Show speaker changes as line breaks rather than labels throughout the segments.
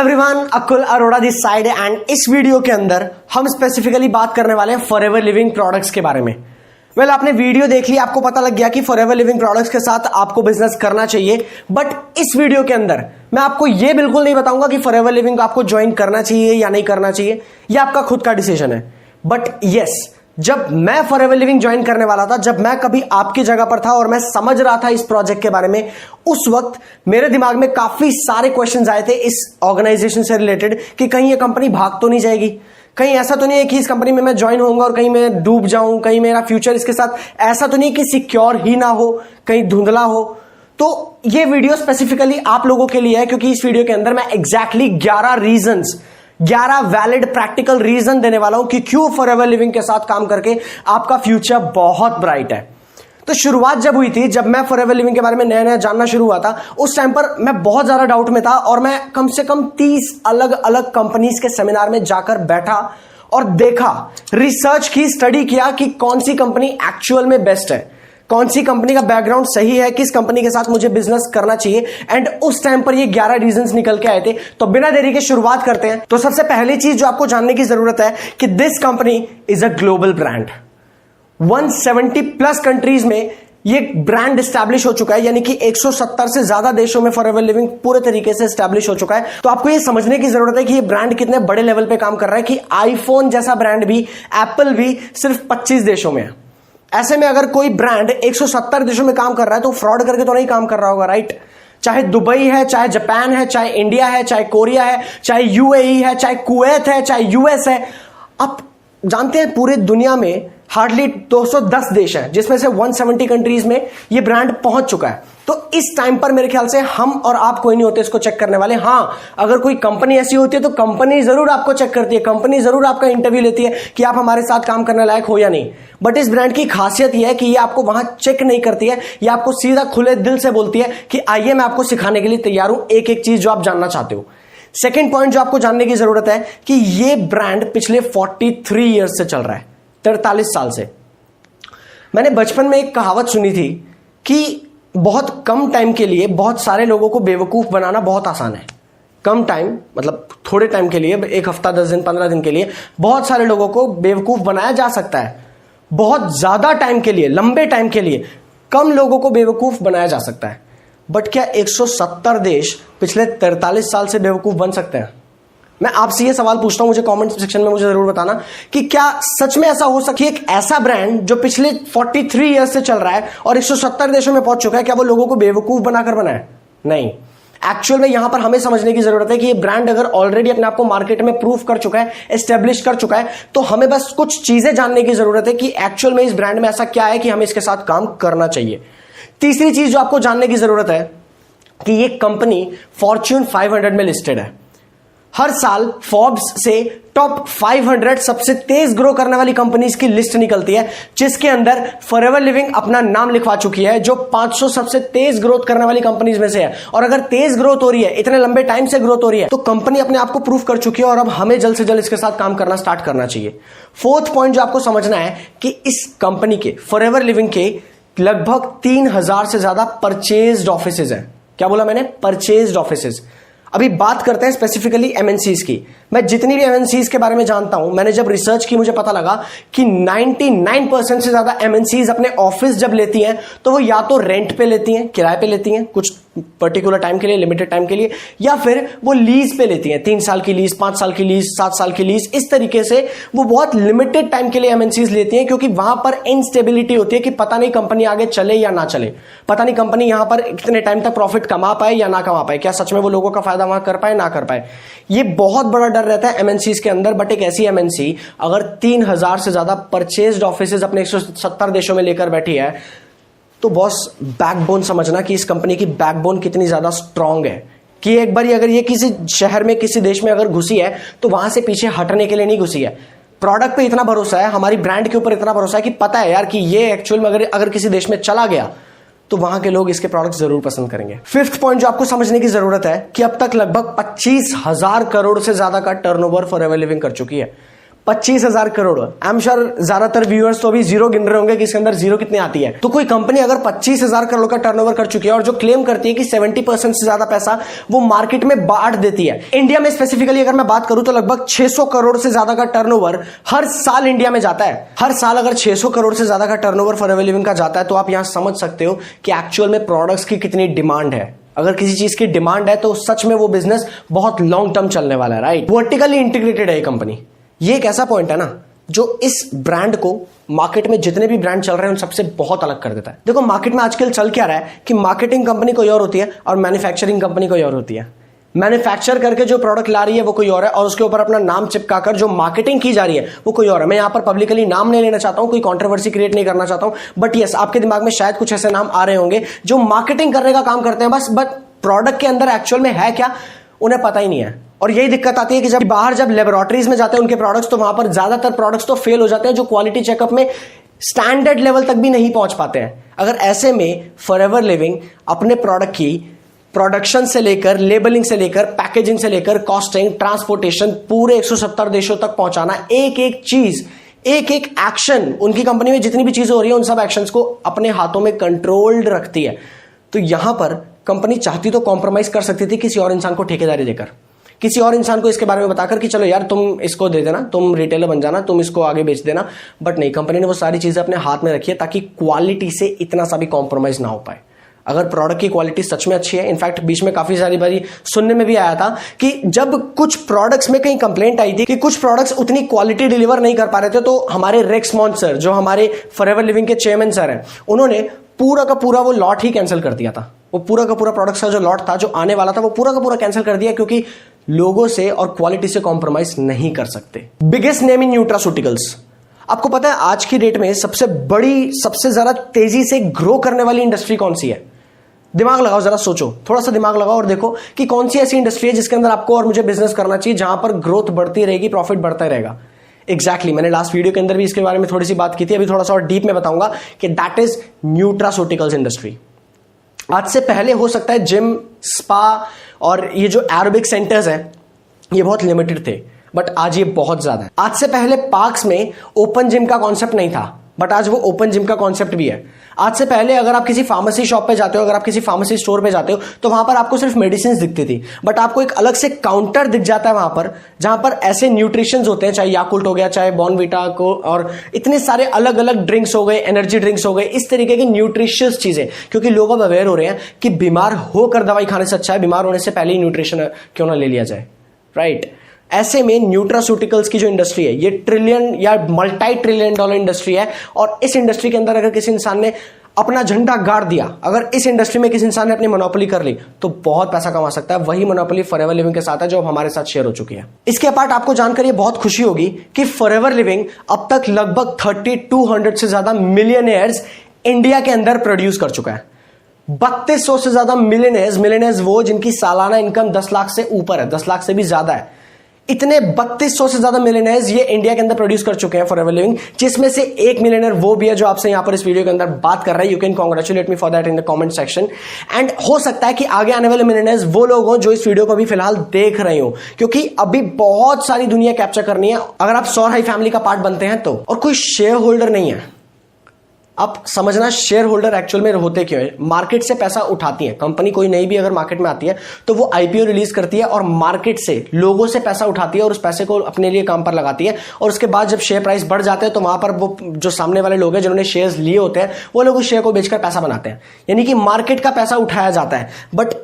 Everyone, Akul Arora this side and इस video के अंदर हम स्पेसिफिकली बात करने वाले हैं फॉरएवर लिविंग प्रोडक्ट्स के बारे में। आपने वीडियो देख ली, आपको पता लग गया कि फॉरएवर लिविंग प्रोडक्ट्स के साथ आपको बिजनेस करना चाहिए। बट इस वीडियो के अंदर मैं आपको यह बिल्कुल नहीं बताऊंगा कि फॉरएवर लिविंग आपको ज्वाइन करना चाहिए या नहीं करना चाहिए, यह आपका खुद का डिसीजन है। बट यस, जब मैं फॉरएवर लिविंग ज्वाइन करने वाला था, जब मैं कभी आपकी जगह पर था और मैं समझ रहा था इस प्रोजेक्ट के बारे में, उस वक्त मेरे दिमाग में काफी सारे क्वेश्चंस आए थे इस ऑर्गेनाइजेशन से रिलेटेड कि कहीं ये कंपनी भाग तो नहीं जाएगी, कहीं ऐसा तो नहीं है कि इस कंपनी में मैं ज्वाइन होऊंगा और कहीं मैं डूब जाऊं, कहीं मेरा फ्यूचर इसके साथ ऐसा तो नहीं कि सिक्योर ही ना हो, कहीं धुंधला हो। तो ये वीडियो स्पेसिफिकली आप लोगों के लिए है, क्योंकि इस वीडियो के अंदर मैं एग्जैक्टली 11 वैलिड प्रैक्टिकल रीजन देने वाला हूं कि क्यों फॉरएवर लिविंग के साथ काम करके आपका फ्यूचर बहुत ब्राइट है। तो शुरुआत जब हुई थी, जब मैं फॉरएवर लिविंग के बारे में नया नया जानना शुरू हुआ था, उस टाइम पर मैं बहुत ज्यादा डाउट में था और मैं कम से कम 30 अलग अलग कंपनीज के सेमिनार में जाकर बैठा और देखा, रिसर्च की, स्टडी किया कि कौन सी कंपनी एक्चुअल में बेस्ट है, कौन सी कंपनी का बैकग्राउंड सही है, किस कंपनी के साथ मुझे बिजनेस करना चाहिए। एंड उस टाइम पर ये 11 रीजंस निकल के आए थे। तो बिना देरी के शुरुआत करते हैं। तो सबसे पहली चीज जो आपको जानने की जरूरत है कि this company is a global brand. 170 plus countries में ये ब्रांड स्टैब्लिश हो चुका है, यानी कि 170 से ज्यादा देशों में फॉरएवर लिविंग पूरे तरीके से स्टैब्लिश हो चुका है। तो आपको ये समझने की जरूरत है कि ये ब्रांड कितने बड़े लेवल पे काम कर रहा है कि आईफोन जैसा ब्रांड भी, एप्पल भी सिर्फ 25 देशों में है। ऐसे में अगर कोई ब्रांड 170 देशों में काम कर रहा है तो फ्रॉड करके तो नहीं काम कर रहा होगा, राइट? चाहे दुबई है, चाहे जापान है, चाहे इंडिया है, चाहे कोरिया है, चाहे यूएई है, चाहे कुवैत है, चाहे यूएस है। आप जानते हैं पूरे दुनिया में हार्डली 210 देश हैं, जिसमें से 170 कंट्रीज में ये ब्रांड पहुंच चुका है। तो इस टाइम पर मेरे ख्याल से हम और आप कोई नहीं होते इसको चेक करने वाले। हां, अगर कोई कंपनी ऐसी होती है तो कंपनी जरूर आपको चेक करती है, कंपनी जरूर आपका इंटरव्यू लेती है कि आप हमारे साथ काम करने लायक हो या नहीं। बट इस ब्रांड की खासियत यह है कि ये आपको वहां चेक नहीं करती है, ये आपको सीधा खुले दिल से बोलती है कि आइए मैं आपको सिखाने के लिए तैयार हूं एक एक चीज जो आप जानना चाहते हो। सेकेंड पॉइंट जो आपको जानने की जरूरत है कि ये ब्रांड पिछले 43 ईयर्स से चल रहा है, 43 साल से। मैंने बचपन में एक कहावत सुनी थी कि बहुत कम टाइम के लिए बहुत सारे लोगों को बेवकूफ बनाना बहुत आसान है। कम टाइम मतलब थोड़े टाइम के लिए, 1 हफ्ता, 10 दिन, 15 दिन के लिए बहुत सारे लोगों को बेवकूफ बनाया जा सकता है। बहुत ज्यादा टाइम के लिए, लंबे टाइम के लिए कम लोगों को बेवकूफ बनाया जा सकता है। बट क्या 170 देश पिछले 43 साल से बेवकूफ बन सकते हैं? मैं आपसे ये सवाल पूछता हूं, मुझे कमेंट सेक्शन में मुझे जरूर बताना कि क्या सच में ऐसा हो सकता है कि एक ऐसा ब्रांड जो पिछले 43 ईयर्स से चल रहा है और 170 देशों में पहुंच चुका है, क्या वो लोगों को बेवकूफ बनाकर बना है? नहीं। एक्चुअल में यहां पर हमें समझने की जरूरत है कि ये ब्रांड अगर ऑलरेडी अपने आप को मार्केट में प्रूव कर चुका है, एस्टेब्लिश कर चुका है, तो हमें बस कुछ चीजें जानने की जरूरत है कि एक्चुअल में इस ब्रांड में ऐसा क्या है कि हमें इसके साथ काम करना चाहिए। तीसरी चीज जो आपको जानने की जरूरत है कि ये कंपनी फॉर्च्यून 500 में लिस्टेड है। हर साल फोर्ब्स से टॉप 500 सबसे तेज ग्रो करने वाली कंपनीज की लिस्ट निकलती है, जिसके अंदर फॉरएवर लिविंग अपना नाम लिखवा चुकी है, जो 500 सबसे तेज ग्रोथ करने वाली कंपनीज में से है। और अगर तेज ग्रोथ हो रही है, इतने लंबे टाइम से ग्रोथ हो रही है, तो कंपनी अपने आप को प्रूव कर चुकी है और अब हमें जल्द से जल्द इसके साथ काम करना स्टार्ट करना चाहिए। फोर्थ पॉइंट जो आपको समझना है कि इस कंपनी के, फॉरएवर लिविंग के लगभग 3000 से ज्यादा परचेज्ड ऑफिसेज हैं। क्या बोला मैंने? Purchased offices. अभी बात करते हैं स्पेसिफिकली एमएनसीज की। मैं जितनी भी एमएनसीज के बारे में जानता हूं, मैंने जब रिसर्च की मुझे पता लगा कि 99% से ज्यादा एमएनसीज अपने ऑफिस जब लेती हैं तो वो या तो रेंट पे लेती हैं, किराए पे लेती हैं कुछ पर्टिकुलर टाइम के लिए, लिमिटेड टाइम के लिए, या फिर वो लीज पे लेती हैं, 3 साल की लीज, 5 साल की लीज, 7 साल की लीज। इस तरीके से वो बहुत लिमिटेड टाइम के लिए एमएनसीज लेती हैं, क्योंकि वहां पर इनस्टेबिलिटी होती है कि पता नहीं कंपनी आगे चले या ना चले, पता नहीं कंपनी यहां पर कितने टाइम तक प्रॉफिट कमा पाए या ना कमा पाए, क्या सच में वो लोगों का फायदा वहां कर पाए ना कर पाए। ये बहुत बड़ा डर रहता है एमएनसीज के अंदर। बट एक ऐसी एमएनसी अगर 3000 से ज्यादा परचेज्ड ऑफिसेज अपने 170 देशों में लेकर बैठी है, तो बॉस बैकबोन समझना कि इस कंपनी की बैकबोन कितनी ज्यादा स्ट्रांग है कि एक बार अगर ये किसी शहर में, किसी देश में अगर घुसी है तो वहां से पीछे हटने के लिए नहीं घुसी है। प्रोडक्ट पे इतना भरोसा है, हमारी ब्रांड के ऊपर इतना भरोसा है कि पता है यार कि ये एक्चुअल में अगर किसी देश में चला गया तो वहां के लोग इसके प्रोडक्ट जरूर पसंद करेंगे। फिफ्थ पॉइंट जो आपको समझने की जरूरत है कि अब तक लगभग 25,000 करोड़ से ज्यादा का टर्नओवर फॉरएवर लिविंग कर चुकी है। 25,000 करोड़। आई एम श्योर ज्यादातर व्यूअर्स तो अभी जीरो गिन रहे होंगे कि इसके अंदर जीरो कितने आती है। तो कोई कंपनी अगर 25,000 करोड़ का टर्नओवर कर चुकी है और जो क्लेम करती है कि 70% से ज्यादा पैसा वो मार्केट में बांट देती है। इंडिया में स्पेसिफिकली अगर मैं बात करूं तो लगभग 600 करोड़ से ज्यादा का टर्नओवर हर साल इंडिया में जाता है। हर साल अगर 600 करोड़ से ज्यादा का टर्नओवर फॉरएवर लिविंग का जाता है तो आप यहां समझ सकते हो कि एक्चुअल में प्रोडक्ट्स की कितनी डिमांड है। अगर किसी चीज की डिमांड है तो सच में वो बिजनेस बहुत लॉन्ग टर्म चलने वाला है, राइट। वर्टिकली इंटीग्रेटेड है ये कंपनी। ये एक ऐसा पॉइंट है ना जो इस ब्रांड को मार्केट में जितने भी ब्रांड चल रहे हैं उन सबसे बहुत अलग कर देता है। देखो मार्केट में आजकल चल क्या रहा है कि मार्केटिंग कंपनी कोई और होती है और मैन्युफैक्चरिंग कंपनी कोई और होती है। मैन्युफैक्चर करके जो प्रोडक्ट ला रही है वो कोई और है और उसके ऊपर अपना नाम चिपकाकर जो मार्केटिंग की जा रही है वो कोई और है। मैं यहां पर पब्लिकली नाम नहीं लेना चाहता हूं, कोई कंट्रोवर्सी क्रिएट नहीं करना चाहता हूं, बट यस आपके दिमाग में शायद कुछ ऐसे नाम आ रहे होंगे जो मार्केटिंग करने का काम करते हैं बस, बट प्रोडक्ट के अंदर एक्चुअल में है क्या उन्हें पता ही नहीं है। और यही दिक्कत आती है कि जब बाहर जब लेबोरेटरीज में जाते हैं उनके प्रोडक्ट्स तो वहां पर ज्यादातर प्रोडक्ट्स तो फेल हो जाते हैं जो क्वालिटी चेकअप में स्टैंडर्ड लेवल तक भी नहीं पहुंच पाते हैं। अगर ऐसे में फॉरएवर लिविंग अपने प्रोडक्ट की प्रोडक्शन से लेकर लेबलिंग से लेकर पैकेजिंग से लेकर कॉस्टिंग ट्रांसपोर्टेशन पूरे 170 देशों तक पहुंचाना, एक एक चीज एक एक एक्शन उनकी कंपनी में जितनी भी चीजें हो रही है उन सब एक्शंस को अपने हाथों में कंट्रोल्ड रखती है। तो यहां पर कंपनी चाहती तो कॉम्प्रोमाइज कर सकती थी किसी और इंसान को ठेकेदारी देकर, किसी और इंसान को इसके बारे में बताकर कि चलो यार तुम इसको दे देना, तुम रिटेलर बन जाना, तुम इसको आगे बेच देना, बट नहीं, कंपनी ने वो सारी चीजें अपने हाथ में रखी है ताकि क्वालिटी से इतना सा भी कॉम्प्रोमाइज ना हो पाए। अगर प्रोडक्ट की क्वालिटी सच में अच्छी है, इनफैक्ट बीच में काफी सारी बारी सुनने में भी आया था कि जब कुछ प्रोडक्ट्स में कहीं कंप्लेंट आई थी कि कुछ प्रोडक्ट्स उतनी क्वालिटी डिलीवर नहीं कर पा रहे थे तो हमारे रेक्समॉन सर जो हमारे फॉरएवर लिविंग के चेयरमैन सर हैं उन्होंने पूरा का पूरा वो लॉट ही कैंसिल कर दिया था। वो पूरा का पूरा प्रोडक्ट का जो लॉट था जो आने वाला था वो पूरा का पूरा कैंसिल कर दिया क्योंकि लोगों से और क्वालिटी से कॉम्प्रोमाइज नहीं कर सकते। Biggest name in nutraceuticals. आपको पता है आज की डेट में सबसे बड़ी सबसे ज्यादा तेजी से ग्रो करने वाली इंडस्ट्री कौन सी है? दिमाग लगाओ, जरा सोचो, थोड़ा सा दिमाग लगाओ और देखो कि कौन सी ऐसी इंडस्ट्री है जिसके अंदर आपको और मुझे बिजनेस करना चाहिए जहां पर ग्रोथ बढ़ती रहेगी, प्रॉफिट बढ़ता रहेगा। एग्जैक्टली मैंने लास्ट वीडियो के अंदर भी इसके बारे में थोड़ी सी बात की थी, अभी थोड़ा सा और डीप में बताऊंगा कि दैट इज न्यूट्रास्यूटिकल्स इंडस्ट्री। आज से पहले हो सकता है जिम, स्पा और ये जो एरोबिक सेंटर्स हैं ये बहुत लिमिटेड थे, बट आज ये बहुत ज्यादा है। आज से पहले पार्क्स में ओपन जिम का कॉन्सेप्ट नहीं था, बट आज वो ओपन जिम का कॉन्सेप्ट भी है। आज से पहले अगर आप किसी फार्मेसी शॉप पे जाते हो, अगर आप किसी फार्मेसी स्टोर पे जाते हो तो वहां पर आपको सिर्फ मेडिसिन दिखती थी, बट आपको एक अलग से काउंटर दिख जाता है वहां पर जहां पर ऐसे न्यूट्रिशंस होते हैं, चाहे याकुल्ट हो गया, चाहे बॉर्नविटा को, और इतने सारे अलग अलग ड्रिंक्स हो गए, एनर्जी ड्रिंक्स हो गए, इस तरीके की न्यूट्रिशियस चीजें, क्योंकि लोग अब अवेयर हो रहे हैं कि बीमार होकर दवाई खाने से अच्छा है बीमार होने से पहले ही न्यूट्रिशन क्यों ना ले लिया जाए, राइट। ऐसे में न्यूट्रास्यूटिकल्स की जो इंडस्ट्री है ये ट्रिलियन या मल्टी ट्रिलियन डॉलर इंडस्ट्री है, और इस इंडस्ट्री के अंदर अगर किसी इंसान ने अपना झंडा गाड़ दिया, अगर इस इंडस्ट्री में किसी इंसान ने अपनी मोनोपोली कर ली तो बहुत पैसा कमा सकता है। वही मोनोपोली फॉरएवर लिविंग के साथ है जो अब हमारे साथ शेयर हो चुकी है। इसके अपार्ट आपको जानकर ये बहुत खुशी होगी कि फॉरएवर लिविंग अब तक लगभग 3200 से ज्यादा मिलियनेयर्स इंडिया के अंदर प्रोड्यूस कर चुका है। 3200 से ज्यादा मिलियनेयर्स वो जिनकी सालाना इनकम 10 लाख से ऊपर है, 10 लाख से भी ज्यादा है। इतने 3200 से ज्यादा मिलियनेयर्स ये इंडिया के अंदर प्रोड्यूस कर चुके हैं फॉरएवर लिविंग, जिसमें से एक मिलियनेयर वो भी है जो आपसे यहां पर इस वीडियो के अंदर बात कर रहा है। You can congratulate me for that in the comment section. And हो सकता है कि आगे आने वाले मिलियनेयर्स वो लोग हो जो इस वीडियो को अभी फिलहाल देख रहे हो, क्योंकि अभी बहुत सारी दुनिया कैप्चर करनी है अगर आप सौर हाई फैमिली का पार्ट बनते हैं तो। और कोई शेयर होल्डर नहीं है, आप समझना शेयर होल्डर एक्चुअल में होते क्यों है। मार्केट से पैसा उठाती है कंपनी, कोई नई भी अगर मार्केट में आती है तो वो आईपीओ रिलीज करती है और मार्केट से लोगों से पैसा उठाती है और उस पैसे को अपने लिए काम पर लगाती है, और उसके बाद जब शेयर प्राइस बढ़ जाते हैं तो वहां पर वो जो सामने वाले लोग हैं जिन्होंने शेयर्स लिए होते हैं वो लोग उस शेयर को बेचकर पैसा बनाते हैं, यानी कि मार्केट का पैसा उठाया जाता है। But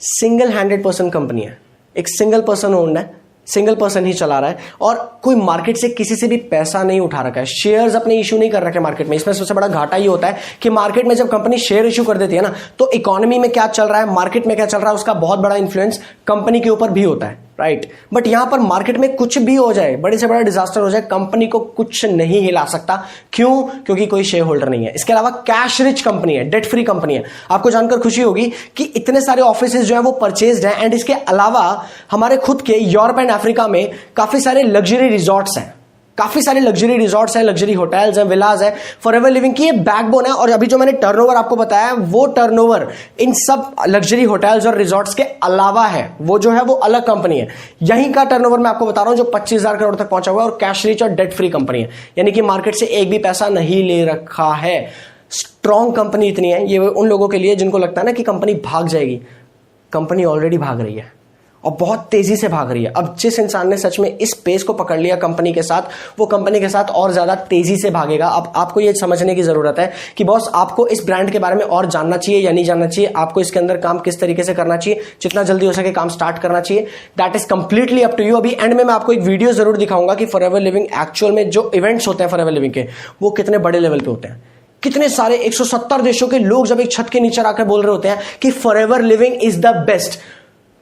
single handed person company है, एक सिंगल पर्सन ओन्ड है, सिंगल पर्सन ही चला रहा है, और कोई मार्केट से किसी से भी पैसा नहीं उठा रखा है, शेयर्स अपने इशू नहीं कर रखे मार्केट में। इसमें सबसे बड़ा घाटा ये होता है कि मार्केट में जब कंपनी शेयर इशू कर देती है ना तो इकोनॉमी में क्या चल रहा है, मार्केट में क्या चल रहा है, उसका बहुत बड़ा इंफ्लुएंस कंपनी के ऊपर भी होता है, राइट। बट यहां पर मार्केट में कुछ भी हो जाए, बड़े से बड़ा डिजास्टर हो जाए, कंपनी को कुछ नहीं हिला सकता। क्यों? क्योंकि कोई शेयर होल्डर नहीं है। इसके अलावा कैश रिच कंपनी है, डेट फ्री कंपनी है। आपको जानकर खुशी होगी कि इतने सारे ऑफिसेज जो है वो परचेज्ड हैं, एंड इसके अलावा हमारे खुद के यूरोप एंड अफ्रीका में काफी सारे लग्जरी रिजॉर्ट्स हैं, काफी सारे लग्जरी रिजॉर्ट्स हैं, लग्जरी होटल्स हैं, विलाज है। फॉरएवर लिविंग की ये बैकबोन है। और अभी जो मैंने टर्नओवर आपको बताया है, वो टर्नओवर इन सब लग्जरी होटल्स और रिजॉर्ट्स के अलावा है। वो जो है वो अलग कंपनी है। यहीं का टर्नओवर मैं आपको बता रहा हूं जो 25,000 करोड़ तक पहुंचा हुआ है और कैश रिच और डेट फ्री कंपनी है, यानी कि मार्केट से एक भी पैसा नहीं ले रखा है। स्ट्रॉन्ग कंपनी इतनी है, ये उन लोगों के लिए जिनको लगता है ना कि कंपनी भाग जाएगी। कंपनी ऑलरेडी भाग रही है और बहुत तेजी से भाग रही है। अब जिस इंसान ने सच में इस पेस को पकड़ लिया कंपनी के साथ, वो कंपनी के साथ और ज्यादा तेजी से भागेगा। अब आपको ये समझने की जरूरत है कि बॉस आपको इस ब्रांड के बारे में और जानना चाहिए या नहीं जानना चाहिए, आपको इसके अंदर काम किस तरीके से करना चाहिए, जितना जल्दी हो सके काम स्टार्ट करना चाहिए। That is completely up to you. अभी एंड में मैं आपको एक वीडियो जरूर दिखाऊंगा कि फॉरएवर लिविंग एक्चुअल में जो इवेंट्स होते हैं फॉरएवर लिविंग के, वो कितने बड़े लेवल पे होते हैं। कितने सारे 170 देशों के लोग जब एक छत के नीचे आकर बोल रहे होते हैं कि forever living is the best,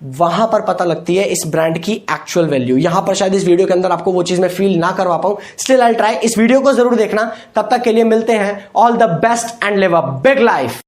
वहां पर पता लगती है इस ब्रांड की एक्चुअल वैल्यू। यहां पर शायद इस वीडियो के अंदर आपको वो चीज मैं फील ना करवा पाऊं, स्टिल आई ट्राई। इस वीडियो को जरूर देखना। तब तक के लिए मिलते हैं। All the best and live a big life.